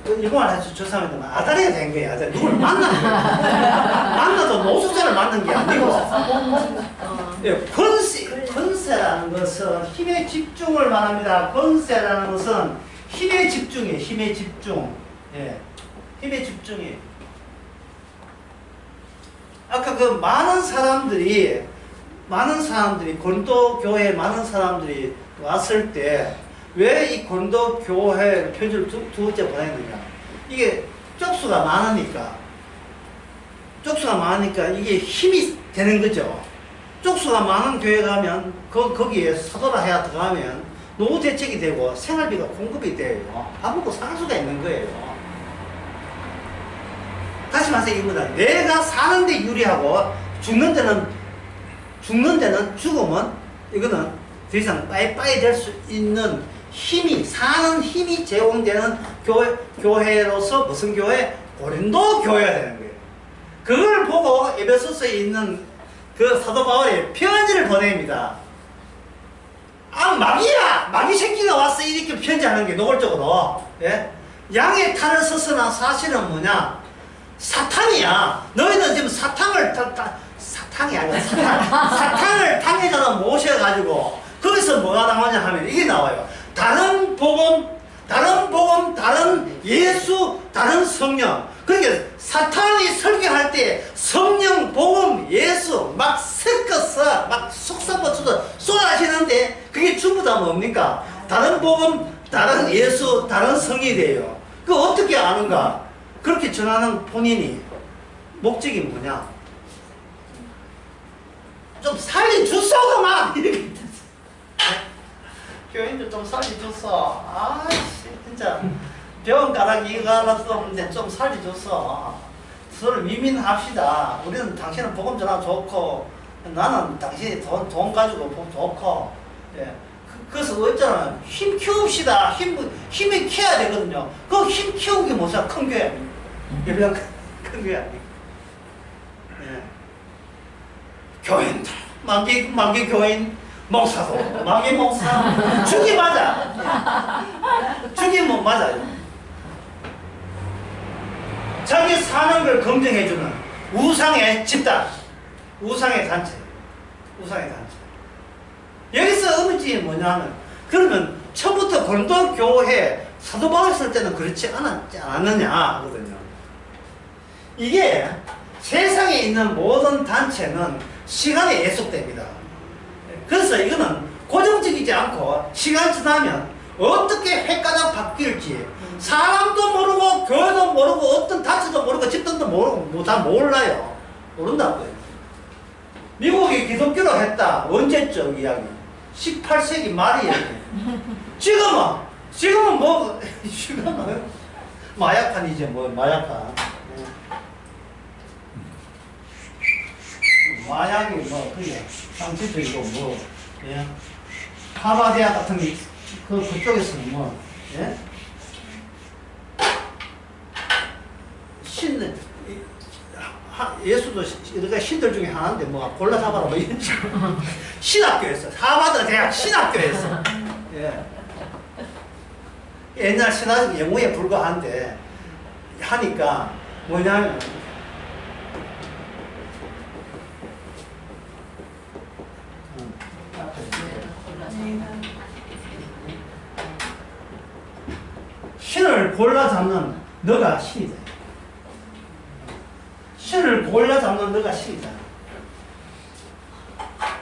일본말 해서 죄송합니다만 아다리가 된 거예요. 아다리. 누굴 만난 거예요. 만나도 노숙자를 만난 게 아니고 권세라는 것은 힘의 집중을 말합니다. 권세라는 것은 힘의 집중이에요. 힘의 집중. 예. 힘의 집중이에요. 아까 그 많은 사람들이 고린도 교회에 많은 사람들이 왔을 때 왜 이 고린도 교회 표지를 두 번째 보냈느냐? 이게 쪽수가 많으니까 이게 힘이 되는 거죠. 쪽수가 많은 교회 가면 거기에 사도라 해야 들어가면 노후 대책이 되고 생활비가 공급이 돼요. 밥 먹고 살 수가 있는 거예요. 다시 말해서 이겁니다. 내가 사는데 유리하고 죽는 데는 죽으면 이거는 더 이상 빠이빠이 될 수 있는 사는 힘이 제공되는 교회로서 무슨 교회? 고린도 교회가 되는 거예요. 그걸 보고 에베소서에 있는 그 사도 바울이 편지를 보냅니다. 아, 마귀야! 마귀 새끼가 와서 이렇게 편지하는 게 노골적으로. 예? 양의 탈을 썼으나 사실은 뭐냐? 사탄이야. 너희는 지금 사탄을 사탄이 아니야. 사탄을 당해자로 모셔가지고 거기서 뭐가 나오냐 하면 이게 나와요. 다른 복음, 다른 예수, 다른 성령. 그러니까 사탄이 설교할 때 성령, 복음, 예수 막 섞어서 막 속사포쳐서 쏟아지는데 그게 전부 다 뭡니까? 다른 복음, 다른 예수, 다른 성이 돼요. 그 어떻게 아는가? 그렇게 전하는 본인이 목적이 뭐냐? 좀 살려줬어 그만! 이렇게 교인들 좀 살려줬어. 아이씨 진짜 병원 가라기 이거 하나 도 없는데 좀 살려줬어. 서로 위민합시다. 우리는 당신은 복음 전화 좋고 나는 당신이 돈 가지고 복음 좋고. 예. 그래서 어쩌면 힘 키웁시다. 힘이 키워야 되거든요. 그 힘 키운 게 뭐야? 큰 교회 아닙니까? 예배당 큰 교회 아닙니까? 예. 교인들 만기 교인 목사도 만기 목사 죽이 맞아. 죽이 뭐 맞아요. 자기 사는 걸 검증해주는 우상의 집단, 우상의 단체, 우상의 단체. 여기서 의문점이 뭐냐면, 그러면 처음부터 고린도 교회 사도 바울 쓸 때는 그렇지 않았느냐 하거든요. 이게 세상에 있는 모든 단체는 시간에 예속됩니다. 그래서 이거는 고정적이지 않고 시간 지나면 어떻게 획가닥 바뀔지 사람도 모르고 교회도 모르고 어떤 단체도 모르고 집단도 모르고 다 몰라요. 모른다고요. 미국이 기독교로 했다. 언제적 이야기? 18세기 말이에요. 지금은 뭐 지금은 마약판이지 뭐 마약판. 마약이 뭐 그게 상식적이고 뭐 예? 하바디아 같은 게 그쪽에서는 뭐 예? 신들 예수도 우리가 신들 중에 하나인데 뭐 골라 잡아라 뭐 이런 식으로 신학교에서 하버드 대학 신학교에서 예. 옛날 신학 영어에 불과한데 하니까 뭐냐면 신을 골라 잡는 너가 신이다. 신을 골라 잡는 너가 신이다.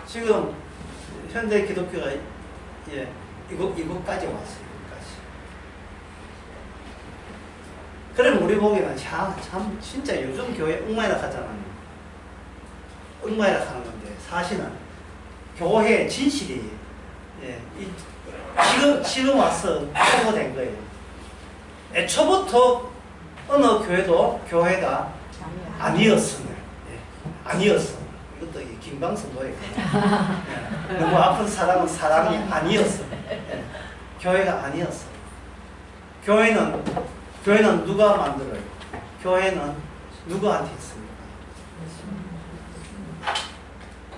지금 현대 기독교가 예, 이것까지 왔어요. 이것까지. 그럼 우리 보기에는 참 진짜 요즘 교회 엉망이라 하잖아요. 엉망이라 하는 건데 사실은 교회의 진실이 예, 지금 와서 보고된 거예요. 애초부터 어느 교회도 교회가 아니었으면 아니었어. 이것도 김방선 노예. 너무 아픈 사람은 사람이 아니었어. 교회가 아니었어. 교회는 누가 만들어요? 교회는 누구한테 있습니까?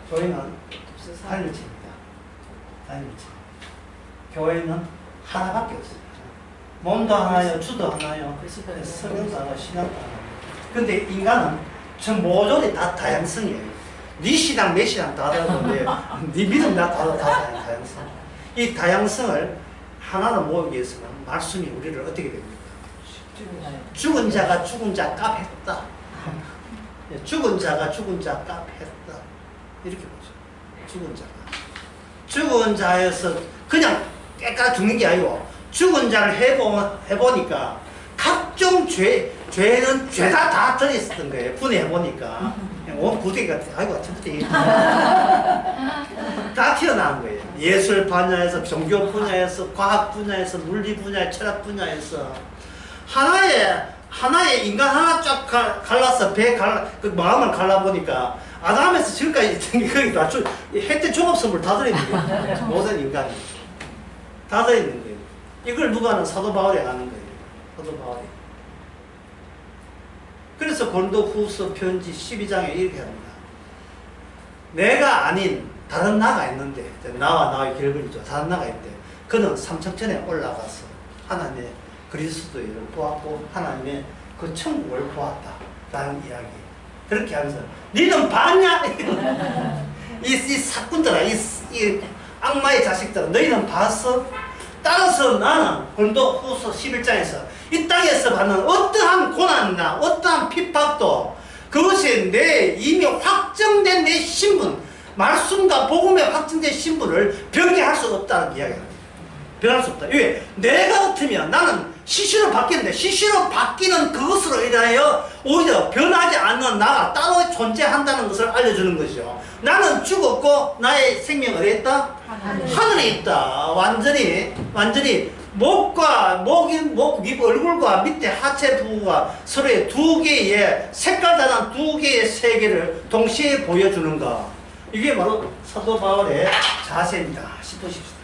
교회는 하늘집입니다. 하늘집. 교회는 하나밖에 없어요. 몸도 하나요, 주도 하나요, 성령도 하나요, 신앙도 하나요. 근데 인간은 전 모조리 다 다양성이에요. 네 신앙, 내 신앙 다 다른데, 네 믿음 다 다양성. 이 다양성을 하나로 모으기 위해서는 말씀이 우리를 어떻게 됩니까? 죽은 자가 죽은 자 값했다. 죽은 자가 죽은 자 값했다. 이렇게 보죠. 죽은 자에서 그냥 깨끗 죽는 게 아니고 죽은 자를 해보니까 각종 죄는 죄다 다 들어있었던 거예요. 분해해보니까. 온 구덩이가, 아이고, 처음부터 다 튀어나온 거예요. 예술 분야에서, 종교 분야에서, 과학 분야에서, 물리 분야에, 철학 분야에서. 하나의 인간 하나 쫙 갈라서 그 마음을 갈라보니까 아담에서 지금까지 있던 게 거기 다 혜택 종합선물 다 들어있는 거예요. 모든 인간이. 다 들어있는 거예요. 이걸 누가 하는 사도 바울이 하는 거예요. 사도 바울이. 그래서 고린도후서 편지 12장에 이렇게 합니다. 내가 아닌 다른 나가 있는데, 나와 나의 결근이죠. 다른 나가 있대. 그는 삼척천에 올라가서 하나님의 그리스도를 보았고 하나님의 그 천국을 보았다 라는 이야기. 그렇게 하면서 니는 봤냐? 이 사꾼들아, 이 악마의 자식들아, 너희는 봤어? 따라서 나는 고린도후서 11장에서 이 땅에서 받는 어떠한 고난이나 어떠한 핍박도 그것이 내 이미 확정된 내 신분, 말씀과 복음에 확정된 신분을 변개할 수 없다는 이야기입니다. 변할 수 없다. 왜? 내가 같으면 나는 시시로 바뀌는데 시시로 바뀌는 그것으로 인하여 오히려 변하지 않는 나가 따로 존재한다는 것을 알려주는 것이죠. 나는 죽었고 나의 생명은 어디에 있다? 하늘에 있다. 완전히 목과 얼굴과 밑에 하체 부부가 서로의 두 개의 색깔 다른 두 개의 세계를 동시에 보여주는 것. 이게 바로 사도 바울의 자세입니다. 싶으십시오.